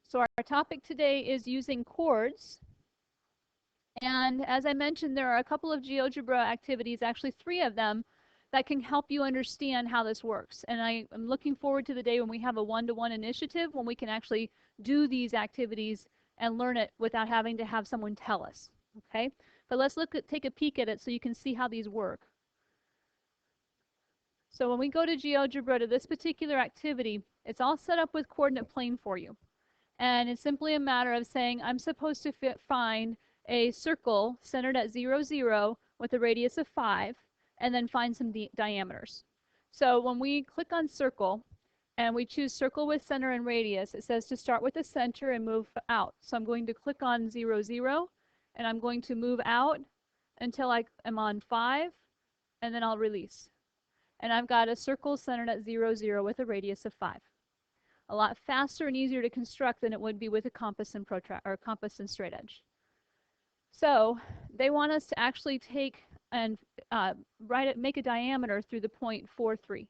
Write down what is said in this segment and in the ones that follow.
So our topic today is using chords. And as I mentioned, there are a couple of GeoGebra activities, actually 3 of them, that can help you understand how this works. And I am looking forward to the day when we have a one-to-one initiative, when we can actually do these activities and learn it without having to have someone tell us. Okay? But let's take a peek at it so you can see how these work. So when we go to GeoGebra to this particular activity, it's all set up with coordinate plane for you. And it's simply a matter of saying I'm supposed to find a circle centered at 0, 0 with a radius of 5, and then find some diameters. So when we click on circle and we choose circle with center and radius, it says to start with the center and move out. So I'm going to click on 0, 0, and I'm going to move out until I am on 5, and then I'll release. And I've got a circle centered at 0, 0 with a radius of 5. A lot faster and easier to construct than it would be with a compass and compass and straight edge. So they want us to actually take and make a diameter through the point 4, 3.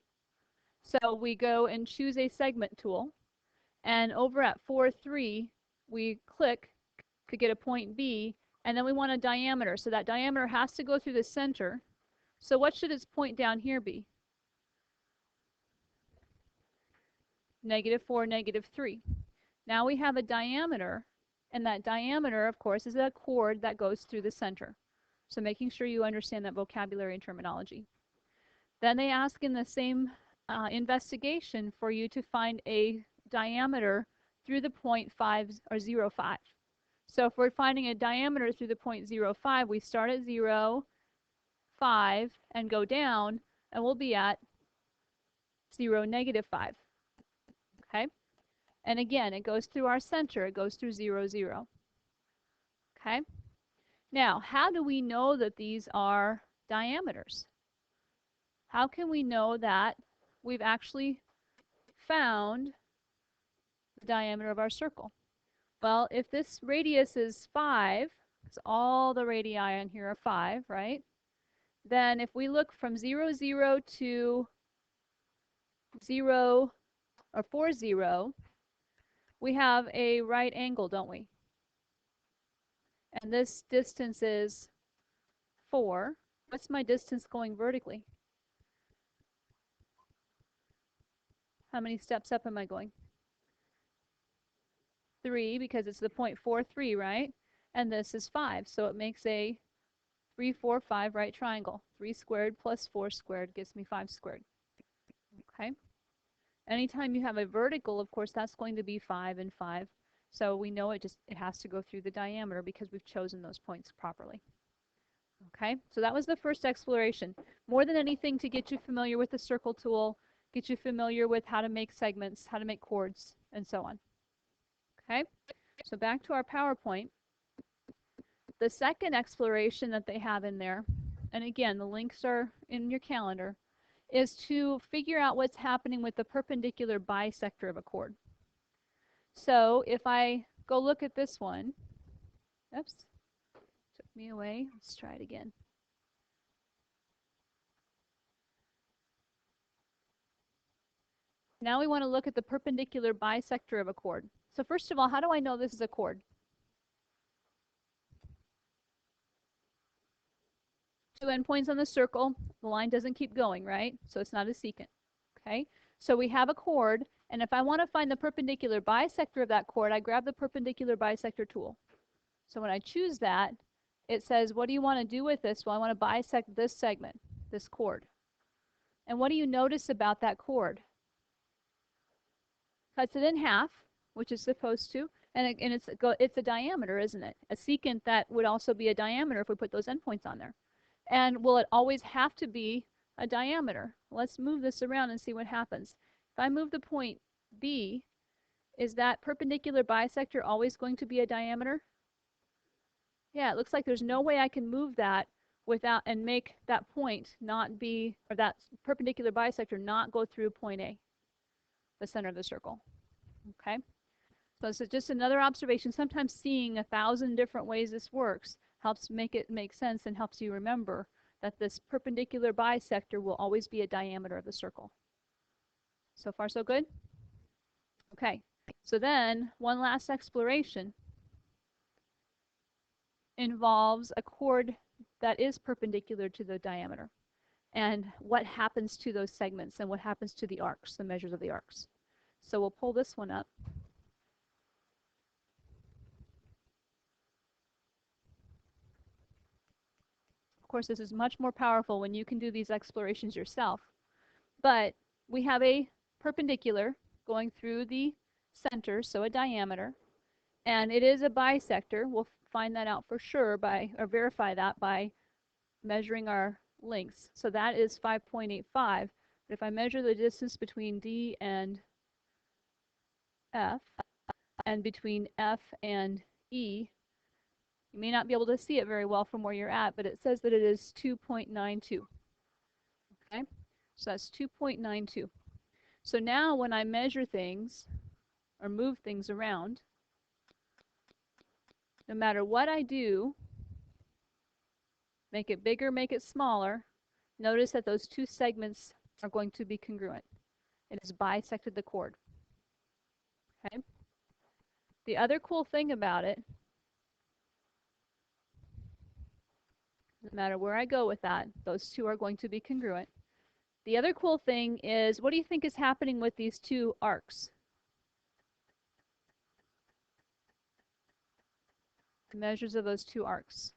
So we go and choose a segment tool, and over at 4, 3, we click to get a point B, and then we want a diameter. So that diameter has to go through the center. So what should its point down here be? -4, -3. Now we have a diameter, and that diameter, of course, is a chord that goes through the center. So making sure you understand that vocabulary and terminology. Then they ask in the same investigation for you to find a diameter through the point 5 or 0, 5. So if we're finding a diameter through the point 0, 5, we start at 0, 5, and go down, and we'll be at 0, -5. Okay? And again, it goes through our center. It goes through 0, 0. Okay? Now, how do we know that these are diameters? How can we know that we've actually found the diameter of our circle? Well, if this radius is 5, because all the radii on here are 5, right? Then if we look from 0, 0 to 0 or 4, 0, we have a right angle, don't we? And this distance is 4. What's my distance going vertically? How many steps up am I going? 3, because it's the point 4, 3, right? And this is 5, so it makes a 3, 4, 5 right triangle. 3 squared plus 4 squared gives me 5 squared. Okay? Anytime you have a vertical, of course, that's going to be 5 and 5. So we know it has to go through the diameter because we've chosen those points properly. Okay, so that was the first exploration. More than anything, to get you familiar with the circle tool, get you familiar with how to make segments, how to make chords, and so on. Okay, so back to our PowerPoint. The second exploration that they have in there, and again, the links are in your calendar, is to figure out what's happening with the perpendicular bisector of a chord. So if I go look at this one, oops, took me away. Let's try it again. Now we want to look at the perpendicular bisector of a chord. So first of all, how do I know this is a chord? 2 endpoints on the circle. The line doesn't keep going, right? So it's not a secant. Okay? So we have a chord, and if I want to find the perpendicular bisector of that chord, I grab the perpendicular bisector tool. So when I choose that, it says, what do you want to do with this? Well, I want to bisect this segment, this chord. And what do you notice about that chord? Cuts it in half, which is supposed to, and it's a diameter, isn't it? A secant that would also be a diameter if we put those endpoints on there. And will it always have to be a diameter? Let's move this around and see what happens. If I move the point B, is that perpendicular bisector always going to be a diameter? Yeah, it looks like there's no way I can move that without and make that point not be, or that perpendicular bisector not go through point A, the center of the circle. Okay? So this is just another observation. Sometimes seeing 1,000 different ways this works helps make it make sense and helps you remember that this perpendicular bisector will always be a diameter of the circle. So far, so good? Okay, So then one last exploration involves a chord that is perpendicular to the diameter, and what happens to those segments and what happens to the arcs, the measures of the arcs. So we'll pull this one up. Of course, this is much more powerful when you can do these explorations yourself. But we have a perpendicular going through the center, so a diameter, and it is a bisector. We'll find that out for sure by, or verify that by measuring our lengths. So that is 5.85. But if I measure the distance between D and F, and between F and E, you may not be able to see it very well from where you're at, but it says that it is 2.92. Okay, so that's 2.92. So now when I measure things or move things around, no matter what I do, make it bigger, make it smaller, notice that those two segments are going to be congruent. It has bisected the chord. Okay. The other cool thing about it, no matter where I go with that, those two are going to be congruent. The other cool thing is, what do you think is happening with these two arcs? The measures of those two arcs.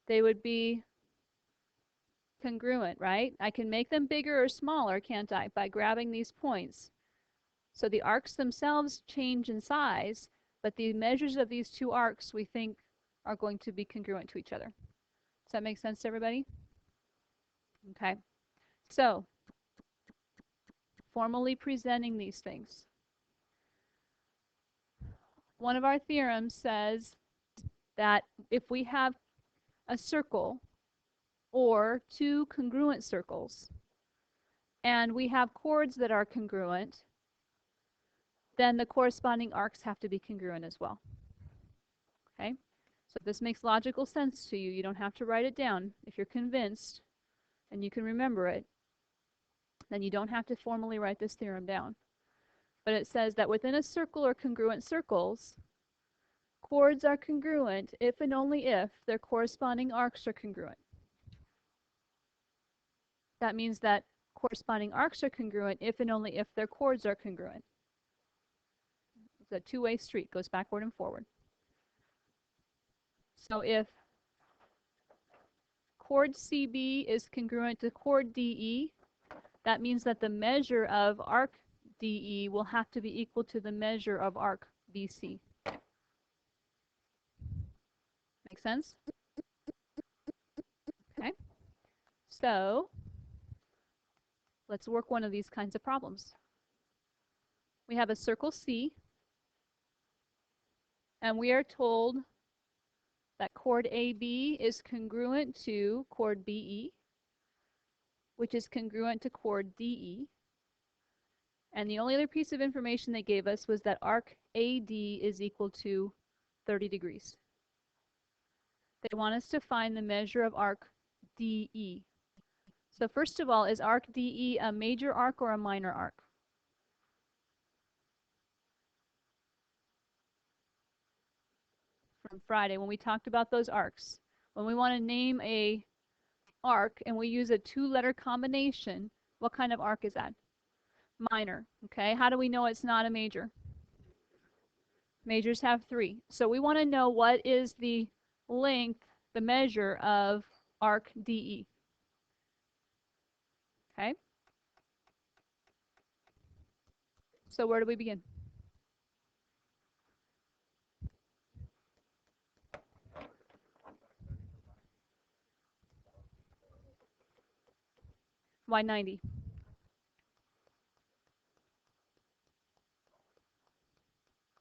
They would be congruent, right? I can make them bigger or smaller, can't I, by grabbing these points. So the arcs themselves change in size, but the measures of these two arcs we think are going to be congruent to each other. Does that make sense to everybody? Okay. So, formally presenting these things. One of our theorems says that if we have a circle or two congruent circles, and we have chords that are congruent, then the corresponding arcs have to be congruent as well. Okay? So if this makes logical sense to you, you don't have to write it down. If you're convinced and you can remember it, then you don't have to formally write this theorem down. But it says that within a circle or congruent circles, chords are congruent if and only if their corresponding arcs are congruent. That means that corresponding arcs are congruent if and only if their chords are congruent. It's a two-way street, goes backward and forward. So if chord CB is congruent to chord DE, that means that the measure of arc DE will have to be equal to the measure of arc BC. Make sense? Okay. So let's work one of these kinds of problems. We have a circle C, and we are told that chord AB is congruent to chord BE, which is congruent to chord DE. And the only other piece of information they gave us was that arc AD is equal to 30 degrees. They want us to find the measure of arc DE. So first of all, is arc DE a major arc or a minor arc? From Friday, when we talked about those arcs. When we want to name a arc and we use a two-letter combination, what kind of arc is that? Minor. Okay, how do we know it's not a major? Majors have three. So we want to know what is the length, the measure of arc DE. Okay? So where do we begin? Why 90?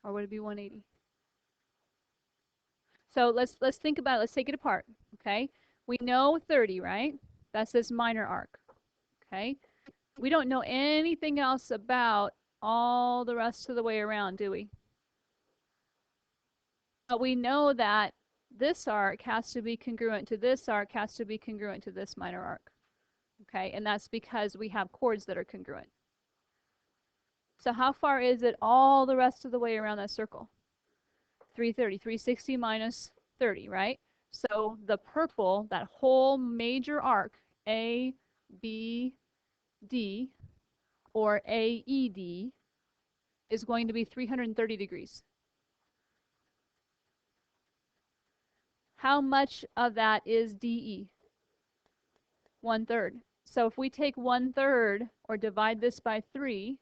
Or would it be 180? So let's think about it. Let's take it apart. Okay? We know 30, right? That's this minor arc. Okay? We don't know anything else about all the rest of the way around, do we? But we know that this arc has to be congruent to this arc, has to be congruent to this minor arc. Okay, and that's because we have chords that are congruent. So how far is it all the rest of the way around that circle? 330. 360 minus 30, right? So the purple, that whole major arc, A, B, D, or AED, is going to be 330 degrees. How much of that is DE? 1/3. So if we take 1/3 or divide this by 3,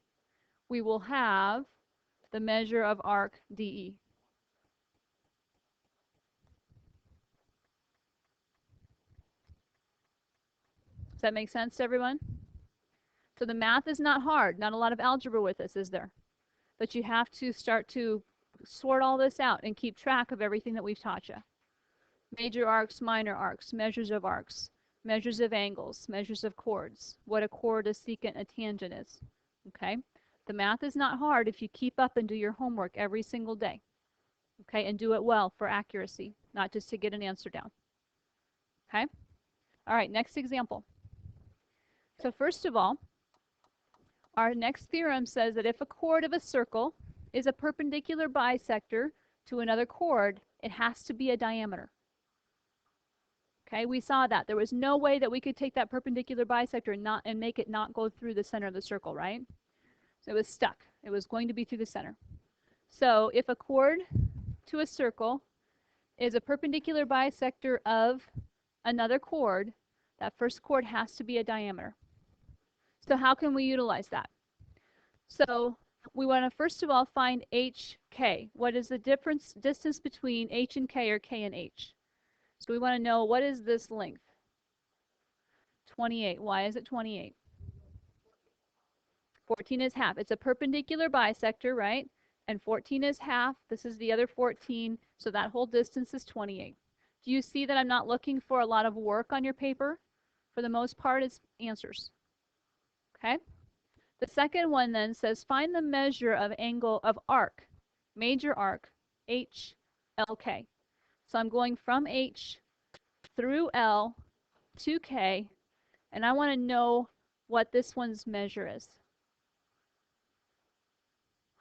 we will have the measure of arc DE. Does that make sense to everyone? So the math is not hard. Not a lot of algebra with this, is there? But you have to start to sort all this out and keep track of everything that we've taught you. Major arcs, minor arcs, measures of angles, measures of chords, what a chord, a secant, a tangent is. Okay? The math is not hard if you keep up and do your homework every single day. Okay? And do it well for accuracy, not just to get an answer down. Okay? All right, next example. So first of all, our next theorem says that if a chord of a circle is a perpendicular bisector to another chord, it has to be a diameter. Okay, we saw that. There was no way that we could take that perpendicular bisector and make it not go through the center of the circle, right? So it was stuck. It was going to be through the center. So if a chord to a circle is a perpendicular bisector of another chord, that first chord has to be a diameter. So how can we utilize that? So we want to first of all find HK. What is the distance between H and K, or K and H? So we want to know, what is this length? 28. Why is it 28? 14 is half. It's a perpendicular bisector, right? And 14 is half. This is the other 14. So that whole distance is 28. Do you see that I'm not looking for a lot of work on your paper? For the most part, it's answers. Okay? The second one then says, find the measure of angle of arc, major arc, HLK. So I'm going from H through L to K, and I want to know what this one's measure is.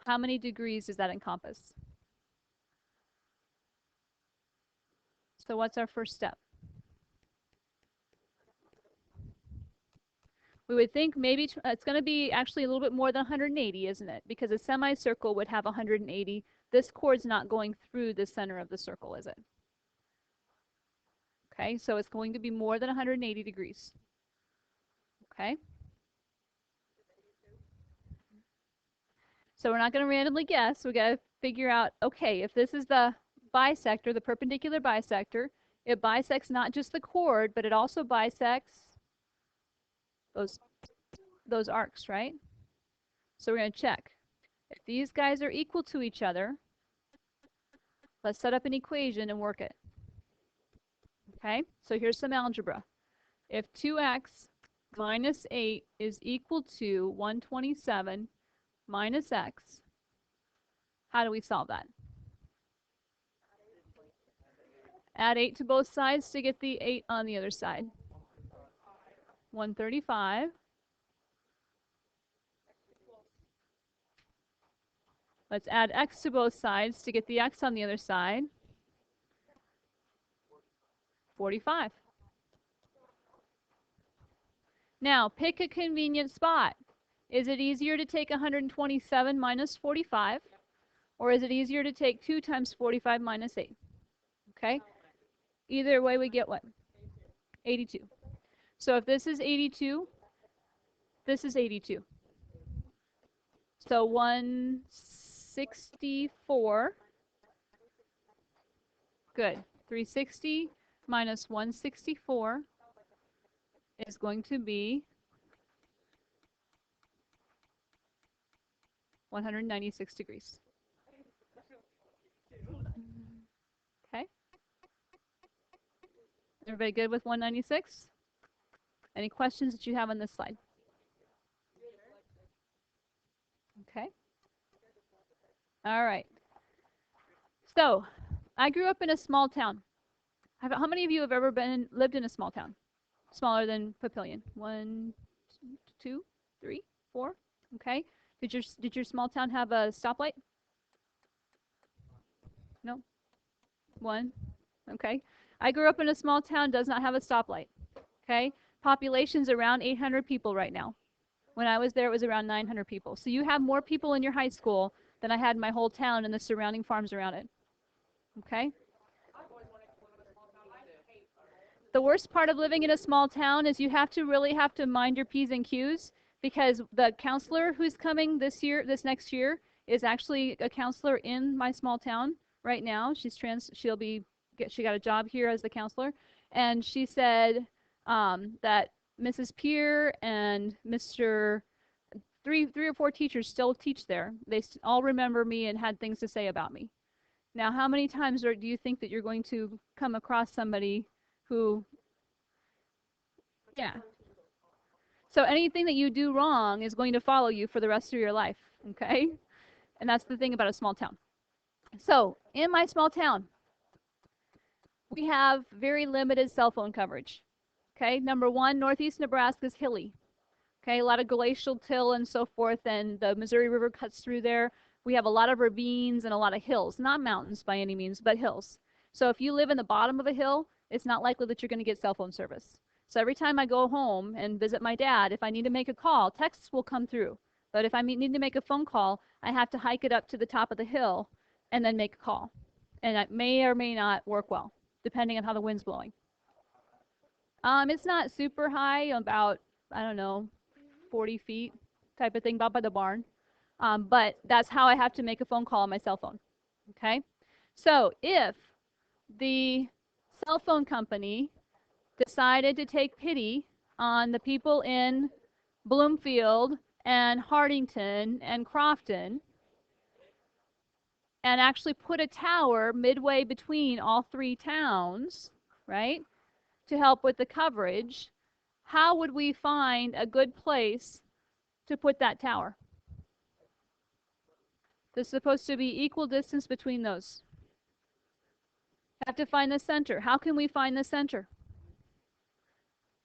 How many degrees does that encompass? So what's our first step? We would think maybe it's going to be actually a little bit more than 180, isn't it? Because a semicircle would have 180. This chord's not going through the center of the circle, is it? Okay, so it's going to be more than 180 degrees. Okay? So we're not going to randomly guess. We got to figure out, okay, if this is the bisector, the perpendicular bisector, it bisects not just the chord, but it also bisects those arcs, right? So we're going to check. If these guys are equal to each other, let's set up an equation and work it. Okay, so here's some algebra. If 2x minus 8 is equal to 127 minus x, how do we solve that? Add 8 to both sides to get the 8 on the other side. 135. Let's add x to both sides to get the x on the other side. 45. Now, pick a convenient spot. Is it easier to take 127 minus 45? Or is it easier to take 2 times 45 minus 8? Okay? Either way, we get what? 82. So if this is 82, this is 82. So 164. Good. 360 minus 164 is going to be 196 degrees. Okay. Everybody good with 196? Any questions that you have on this slide? Okay. All right. So, I grew up in a small town. How many of you have ever lived in a small town? Smaller than Papillion? 1, 2, 3, 4? Okay. Did your small town have a stoplight? No? One? Okay. I grew up in a small town, does not have a stoplight. Okay? Population's around 800 people right now. When I was there, it was around 900 people. So you have more people in your high school than I had in my whole town and the surrounding farms around it. Okay? The worst part of living in a small town is you really have to mind your P's and Q's, because the counselor who's coming this next year, is actually a counselor in my small town right now. She got a job here as the counselor, and she said that Mrs. Peer and Mr. Three or four teachers still teach there. They all remember me and had things to say about me. Now, how many times do you think that you're going to come across somebody who, yeah. So anything that you do wrong is going to follow you for the rest of your life, okay? And that's the thing about a small town. So in my small town, we have very limited cell phone coverage, okay? Number one, northeast Nebraska is hilly, okay? A lot of glacial till and so forth, and the Missouri River cuts through there. We have a lot of ravines and a lot of hills, not mountains by any means, but hills. So if you live in the bottom of a hill, it's not likely that you're going to get cell phone service. So every time I go home and visit my dad, if I need to make a call, texts will come through. But if I need to make a phone call, I have to hike it up to the top of the hill and then make a call. And it may or may not work well, depending on how the wind's blowing. It's not super high, about, I don't know, 40 feet type of thing, about by the barn. But that's how I have to make a phone call on my cell phone. Okay? So if the cell phone company decided to take pity on the people in Bloomfield and Hardington and Crofton and actually put a tower midway between all three towns, right, to help with the coverage, how would we find a good place to put that tower? There's supposed to be equal distance between those. Have to find the center. How can we find the center?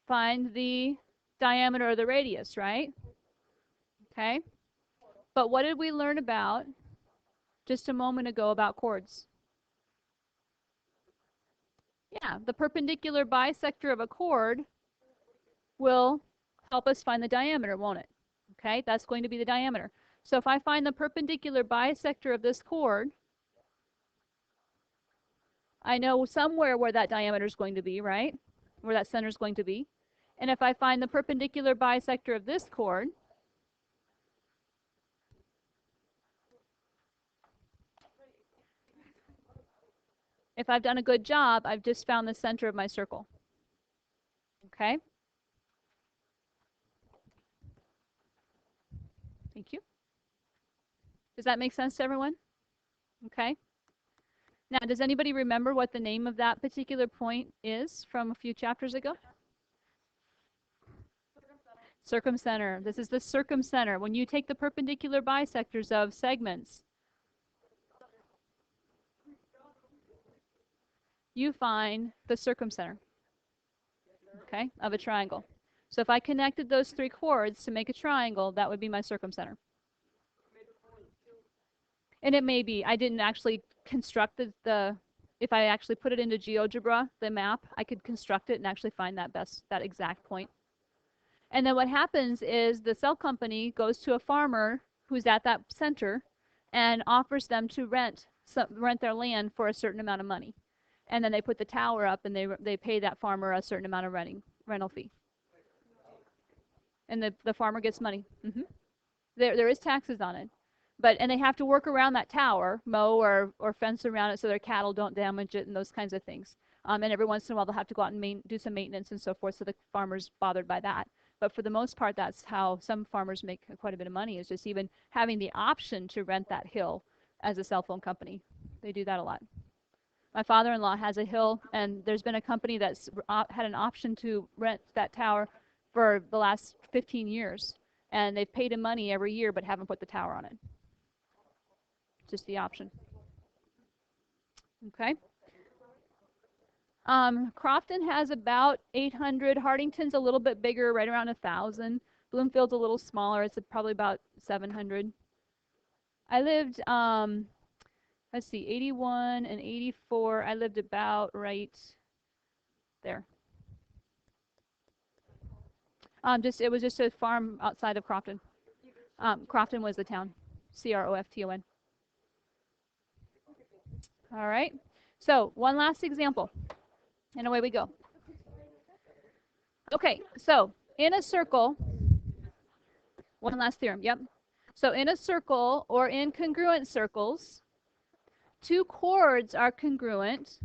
Find the diameter or the radius, right? Okay. But what did we learn about just a moment ago about chords? Yeah, the perpendicular bisector of a chord will help us find the diameter, won't it? Okay, that's going to be the diameter. So if I find the perpendicular bisector of this chord, I know somewhere where that diameter is going to be, right? Where that center is going to be. And if I find the perpendicular bisector of this chord, if I've done a good job, I've just found the center of my circle. Okay? Thank you. Does that make sense to everyone? Okay. Now, does anybody remember what the name of that particular point is from a few chapters ago? Circumcenter. This is the circumcenter. When you take the perpendicular bisectors of segments, you find the circumcenter, okay, of a triangle. So if I connected those three chords to make a triangle, that would be my circumcenter. And it may be. I didn't actually construct if I actually put it into Geogebra, the map, I could construct it and actually find that exact point. And then what happens is the cell company goes to a farmer who's at that center and offers them to rent their land for a certain amount of money. And then they put the tower up and they pay that farmer a certain amount of rental fee. And the farmer gets money. There is taxes on it. And they have to work around that tower, mow or fence around it so their cattle don't damage it and those kinds of things. And every once in a while they'll have to go out and do some maintenance and so forth, so the farmer's bothered by that. But for the most part, that's how some farmers make quite a bit of money, is just even having the option to rent that hill as a cell phone company. They do that a lot. My father-in-law has a hill, and there's been a company that's had an option to rent that tower for the last 15 years. And they've paid him money every year but haven't put the tower on it. Just the option. Okay. Crofton has about 800. Hardington's a little bit bigger, right around 1,000. Bloomfield's a little smaller. It's probably about 700. I lived, let's see, 81 and 84. I lived about right there. It was just a farm outside of Crofton. Crofton was the town. Crofton. All right. So one last example, and away we go. Okay, so in a circle, one last theorem, yep. So in a circle or in congruent circles, two chords are congruent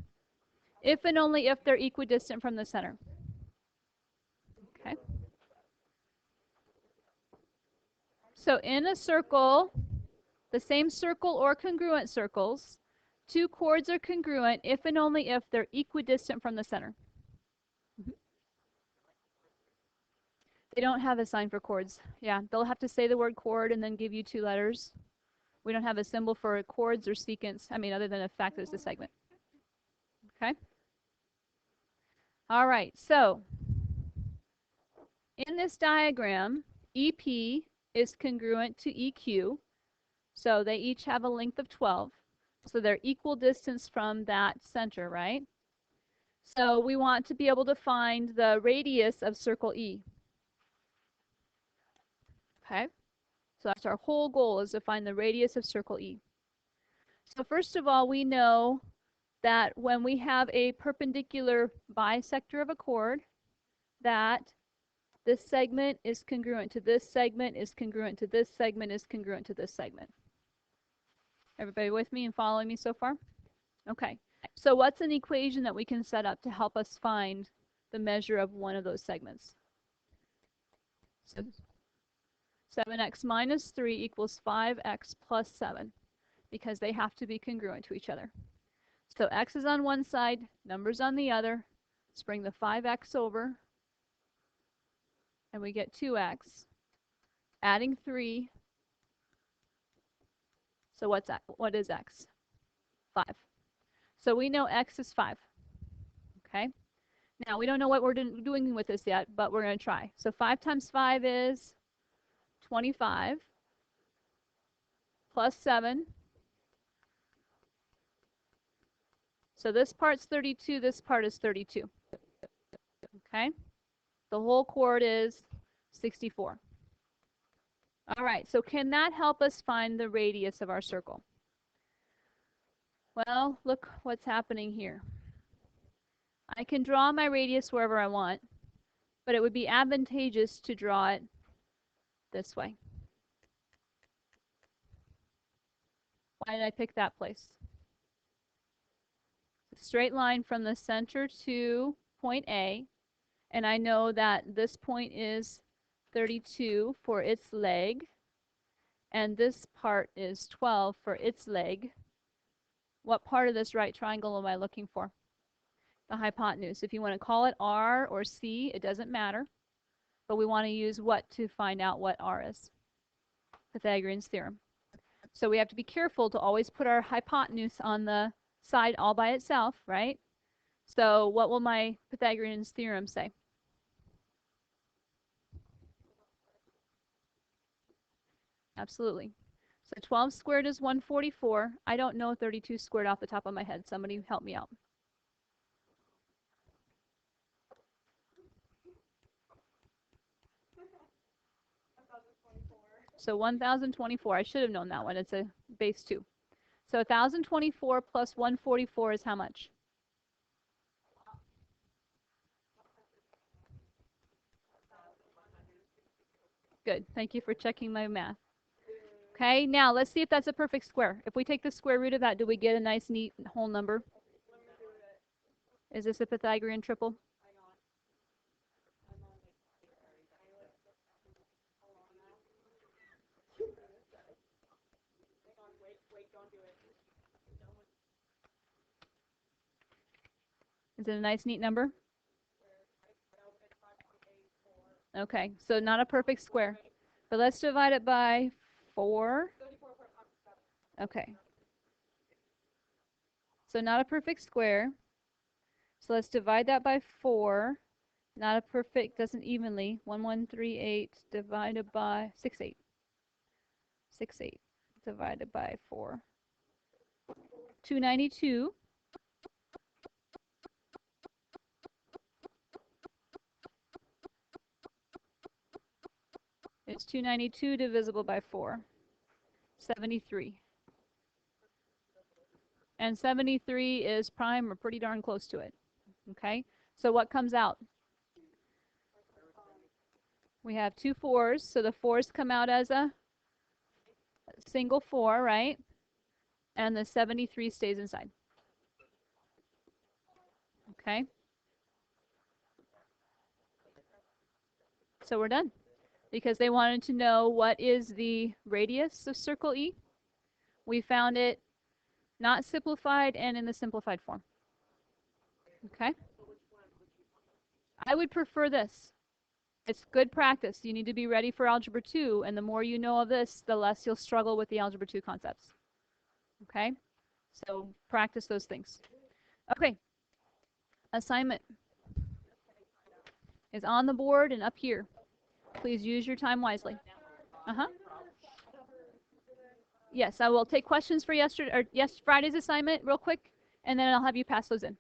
if and only if they're equidistant from the center. Okay. So in a circle, the same circle or congruent circles, two chords are congruent if and only if they're equidistant from the center. They don't have a sign for chords. Yeah, they'll have to say the word chord and then give you two letters. We don't have a symbol for chords or secants, other than the fact that it's a segment. Okay? All right, so in this diagram, EP is congruent to EQ. So they each have a length of 12. So they're equal distance from that center, right? So we want to be able to find the radius of circle E. Okay? So that's our whole goal, is to find the radius of circle E. So first of all, we know that when we have a perpendicular bisector of a chord, that this segment is congruent to this segment, is congruent to this segment, is congruent to this segment. Everybody with me and following me so far? Okay. So what's an equation that we can set up to help us find the measure of one of those segments? So 7x minus 3 equals 5x plus 7, because they have to be congruent to each other. So x is on one side, numbers on the other. Let's bring the 5x over, and we get 2x. Adding 3. So what is x? 5. So we know x is 5. Okay? Now, we don't know what we're doing with this yet, but we're going to try. So 5 times 5 is 25 plus 7. So this part's 32, this part is 32. Okay? The whole chord is 64. All right, so can that help us find the radius of our circle? Well, look what's happening here. I can draw my radius wherever I want, but it would be advantageous to draw it this way. Why did I pick that place? A straight line from the center to point A, and I know that this point is 32 for its leg, and this part is 12 for its leg. What part of this right triangle am I looking for? The hypotenuse. If you want to call it R or C, it doesn't matter, but we want to use what to find out what R is? Pythagorean's theorem. So we have to be careful to always put our hypotenuse on the side all by itself, right? So what will my Pythagorean's theorem say? Absolutely. So 12 squared is 144. I don't know 32 squared off the top of my head. Somebody help me out. So 1024. I should have known that one. It's a base 2. So 1024 plus 144 is how much? Good. Thank you for checking my math. Okay, now let's see if that's a perfect square. If we take the square root of that, do we get a nice, neat whole number? Is this a Pythagorean triple? Is it a nice, neat number? Okay, so not a perfect square. But let's divide it by 4. Okay. So not a perfect square. So let's divide that by 4. Not a perfect, doesn't evenly. 1138 divided by 68. 68 divided by 4. 292. It's 292 divisible by 4. 73. And 73 is prime or pretty darn close to it. Okay, so what comes out? We have two 4s, so the 4s come out as a single 4, right? And the 73 stays inside. Okay, so we're done. Because they wanted to know what is the radius of circle E. We found it not simplified and in the simplified form. Okay, I would prefer this. It's good practice. You need to be ready for Algebra 2, and the more you know of this, the less you'll struggle with the Algebra 2 concepts. Okay, so practice those things. Okay, assignment is on the board and up here. Please use your time wisely. Yes, I will take questions for Friday's assignment real quick, and then I'll have you pass those in.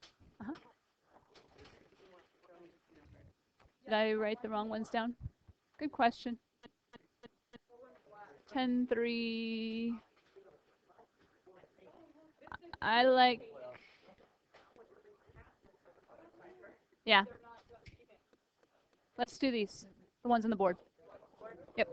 Did I write the wrong ones down? Good question. 10-3. I like. Yeah. Let's do these. The ones on the board. Yep.